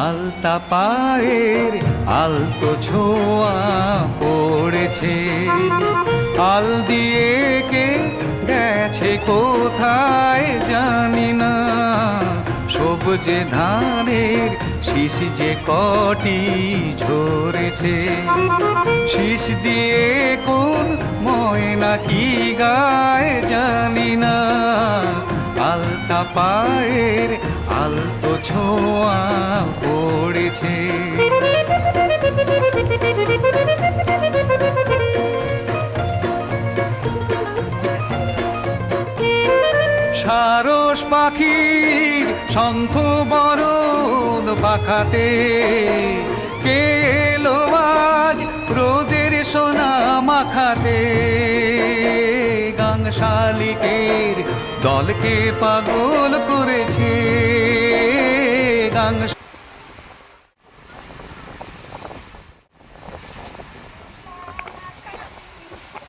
আলতা পায়ের আলতো ছোঁয়া পড়েছে, আল দিয়ে কে গেছে কোথায় জানি না। সবুজে ধানের শীষ যে কটি ঝরেছে, শীষ দিয়ে কোন ময়না কি গায় জানি না। আলতা পায়ের আলতো ছোঁয়া পড়েছে। সারস পাখির শঙ্খ বরণ পাখাতে কে এলো আজ রোদের সোনা মাখাতে। গাং শালিকের দলকে পাগল করেছে, গাং